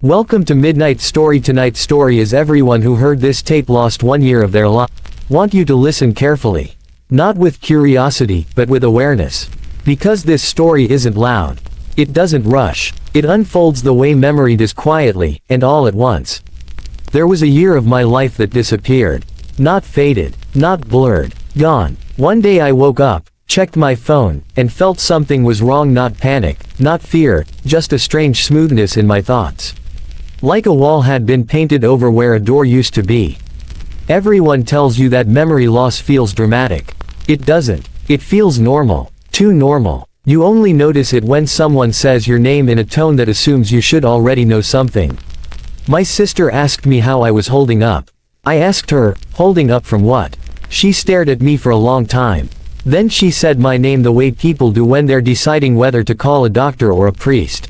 Welcome to Midnight Story. Tonight's story is everyone who heard this tape lost 1 year of their life. Want you to listen carefully. Not with curiosity, but with awareness. Because this story isn't loud. It doesn't rush. It unfolds the way memory does, quietly, and all at once. There was a year of my life that disappeared. Not faded, not blurred, gone. One day I woke up, checked my phone, and felt something was wrong. Not panic, not fear, just a strange smoothness in my thoughts. Like a wall had been painted over where a door used to be. Everyone tells you that memory loss feels dramatic. It doesn't. It feels normal. Too normal. You only notice it when someone says your name in a tone that assumes you should already know something. My sister asked me how I was holding up. I asked her, holding up from what? She stared at me for a long time. Then she said my name the way people do when they're deciding whether to call a doctor or a priest.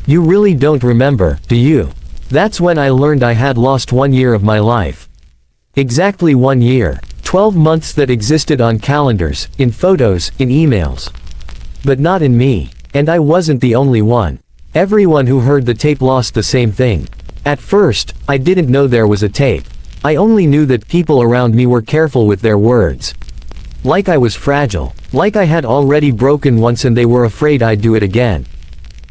You really don't remember, do you? That's when I learned I had lost 1 year of my life. Exactly 1 year, 12 months that existed on calendars, in photos, in emails. But not in me. And I wasn't the only one. Everyone who heard the tape lost the same thing. At first, I didn't know there was a tape. I only knew that people around me were careful with their words. Like I was fragile. Like I had already broken once and they were afraid I'd do it again.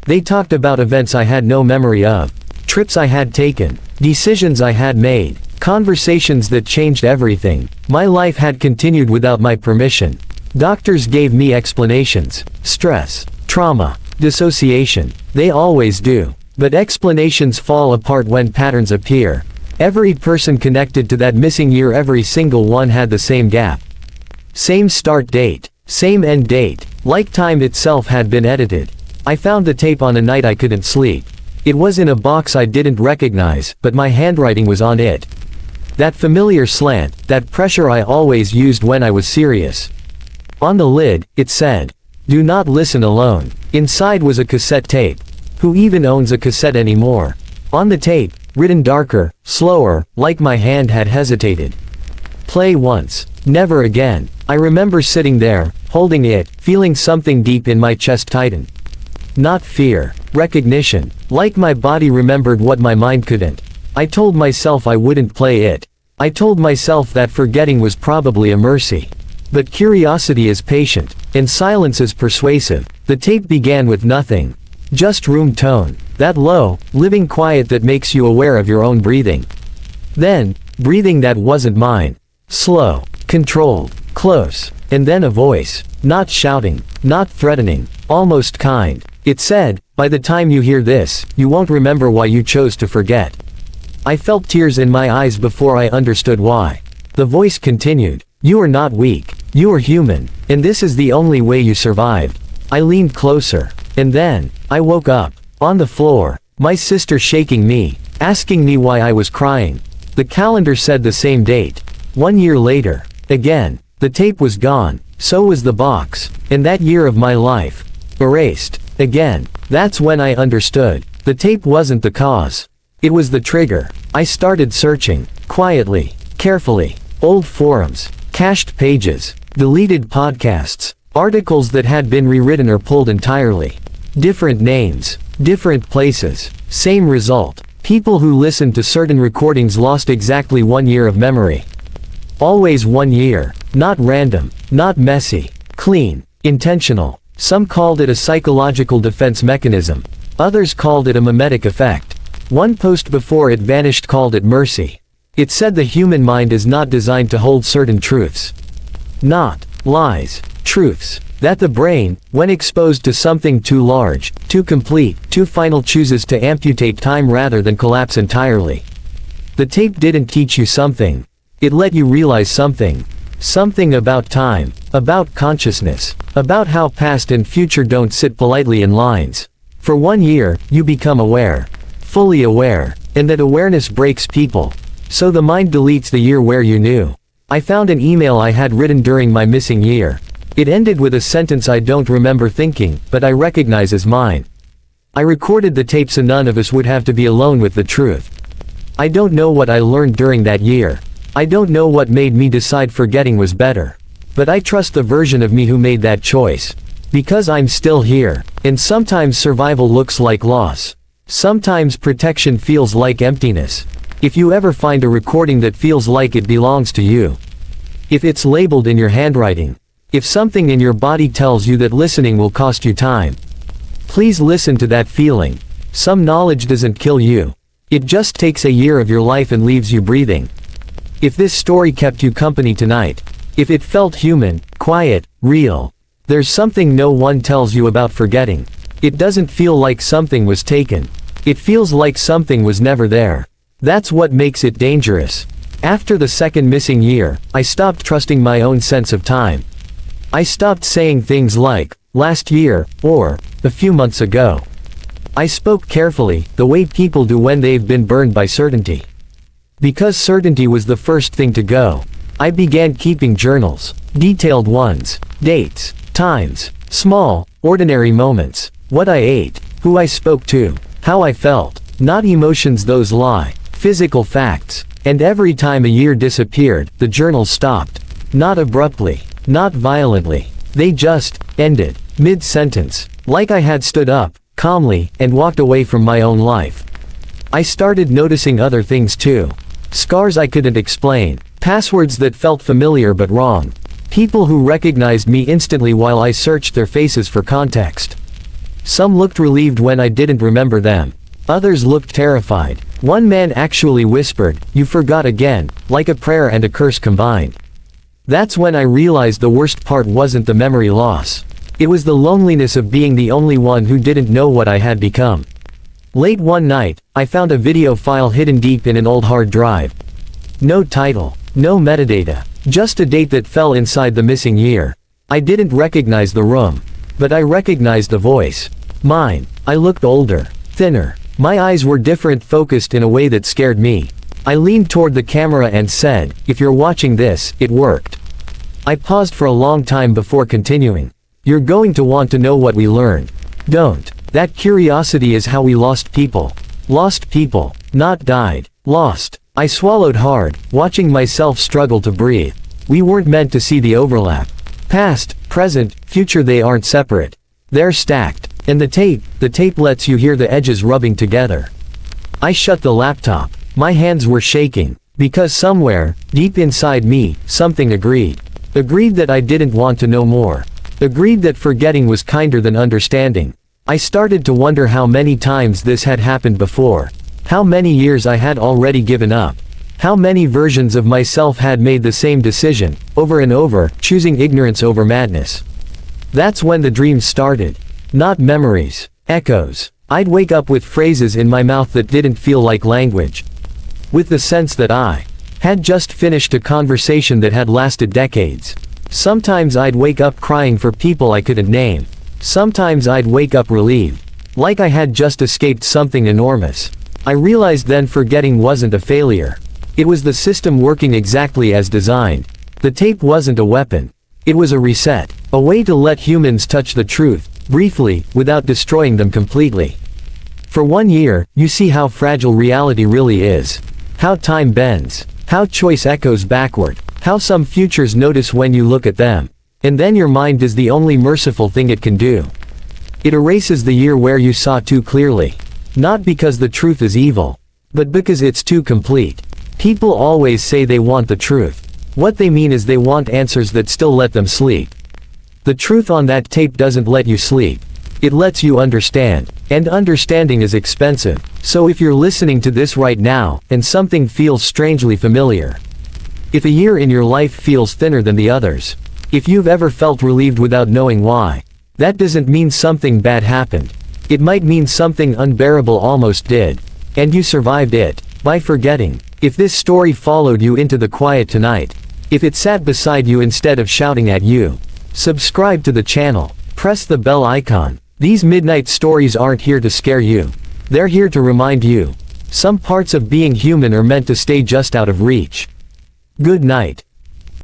They talked about events I had no memory of. Trips I had taken. Decisions I had made. Conversations that changed everything. My life had continued without my permission. Doctors gave me explanations. Stress. Trauma. Dissociation. They always do. But explanations fall apart when patterns appear. Every person connected to that missing year, every single one had the same gap. Same start date. Same end date. Like time itself had been edited. I found the tape on a night I couldn't sleep. It was in a box I didn't recognize, but my handwriting was on it. That familiar slant, that pressure I always used when I was serious. On the lid, it said, "Do not listen alone." Inside was a cassette tape. Who even owns a cassette anymore? On the tape, written darker, slower, like my hand had hesitated. Play once. Never again. I remember sitting there, holding it, feeling something deep in my chest tighten. Not fear. Recognition. Like my body remembered what my mind couldn't. I told myself I wouldn't play it. I told myself that forgetting was probably a mercy. But curiosity is patient, and silence is persuasive. The tape began with nothing. Just room tone. That low, living quiet that makes you aware of your own breathing. Then, breathing that wasn't mine. Slow, controlled, close, and then a voice. Not shouting, not threatening, almost kind. It said, "By the time you hear this, you won't remember why you chose to forget." I felt tears in my eyes before I understood why. The voice continued, "You are not weak. You are human. And this is the only way you survived." I leaned closer. And then, I woke up. On the floor. My sister shaking me. Asking me why I was crying. The calendar said the same date. 1 year later. Again. The tape was gone. So was the box. And that year of my life. Erased. Again. That's when I understood. The tape wasn't the cause. It was the trigger. I started searching. Quietly. Carefully. Old forums. Cached pages. Deleted podcasts. Articles that had been rewritten or pulled entirely. Different names. Different places. Same result. People who listened to certain recordings lost exactly 1 year of memory. Always 1 year. Not random. Not messy. Clean. Intentional. Some called it a psychological defense mechanism. Others called it a mimetic effect. One post before it vanished called it mercy. It said the human mind is not designed to hold certain truths. Not lies. Truths. That the brain, when exposed to something too large, too complete, too final, chooses to amputate time rather than collapse entirely. The tape didn't teach you something. It let you realize something. Something about time, about consciousness, about how past and future don't sit politely in lines. For 1 year, you become aware. Fully aware. And that awareness breaks people. So the mind deletes the year where you knew. I found an email I had written during my missing year. It ended with a sentence I don't remember thinking, but I recognize as mine. I recorded the tape so none of us would have to be alone with the truth. I don't know what I learned during that year. I don't know what made me decide forgetting was better. But I trust the version of me who made that choice. Because I'm still here. And sometimes survival looks like loss. Sometimes protection feels like emptiness. If you ever find a recording that feels like it belongs to you, if it's labeled in your handwriting, if something in your body tells you that listening will cost you time, please listen to that feeling. Some knowledge doesn't kill you. It just takes a year of your life and leaves you breathing. If this story kept you company tonight, if it felt human, quiet, real, there's something no one tells you about forgetting. It doesn't feel like something was taken. It feels like something was never there. That's what makes it dangerous. After the second missing year, I stopped trusting my own sense of time. I stopped saying things like, last year, or, a few months ago. I spoke carefully, the way people do when they've been burned by certainty. Because certainty was the first thing to go, I began keeping journals, detailed ones, dates, times, small, ordinary moments, what I ate, who I spoke to, how I felt, not emotions, those lie, physical facts. And every time a year disappeared, the journals stopped. Not abruptly, not violently. They just ended, mid-sentence, like I had stood up, calmly, and walked away from my own life. I started noticing other things too. Scars I couldn't explain, passwords that felt familiar but wrong, people who recognized me instantly while I searched their faces for context. Some looked relieved when I didn't remember them. Others looked terrified. One man actually whispered, "You forgot again," like a prayer and a curse combined. That's when I realized the worst part wasn't the memory loss. It was the loneliness of being the only one who didn't know what I had become. Late one night, I found a video file hidden deep in an old hard drive. No title, no metadata, just a date that fell inside the missing year. I didn't recognize the room, but I recognized the voice. Mine. I looked older, thinner. My eyes were different, focused in a way that scared me. I leaned toward the camera and said, "If you're watching this, it worked." I paused for a long time before continuing. "You're going to want to know what we learned. Don't. That curiosity is how we lost people. Lost people. Not died. Lost." I swallowed hard, watching myself struggle to breathe. We weren't meant to see the overlap. Past, present, future, they aren't separate. They're stacked. And the tape lets you hear the edges rubbing together. I shut the laptop. My hands were shaking, because somewhere, deep inside me, something agreed. Agreed that I didn't want to know more. Agreed that forgetting was kinder than understanding. I started to wonder how many times this had happened before. How many years I had already given up. How many versions of myself had made the same decision, over and over, choosing ignorance over madness. That's when the dreams started. Not memories, echoes. I'd wake up with phrases in my mouth that didn't feel like language. With the sense that I had just finished a conversation that had lasted decades. Sometimes I'd wake up crying for people I couldn't name. Sometimes I'd wake up relieved, like I had just escaped something enormous. I realized then forgetting wasn't a failure. It was the system working exactly as designed. The tape wasn't a weapon. It was a reset, a way to let humans touch the truth, briefly, without destroying them completely. For 1 year, you see how fragile reality really is. How time bends. How choice echoes backward. How some futures notice when you look at them. And then your mind is the only merciful thing it can do. It erases the year where you saw too clearly. Not because the truth is evil, but because it's too complete. People always say they want the truth. What they mean is they want answers that still let them sleep. The truth on that tape doesn't let you sleep. It lets you understand. And understanding is expensive. So if you're listening to this right now, and something feels strangely familiar. If a year in your life feels thinner than the others. If you've ever felt relieved without knowing why. That doesn't mean something bad happened. It might mean something unbearable almost did. And you survived it, by forgetting. If this story followed you into the quiet tonight. If it sat beside you instead of shouting at you. Subscribe to the channel. Press the bell icon. These midnight stories aren't here to scare you. They're here to remind you. Some parts of being human are meant to stay just out of reach. Good night.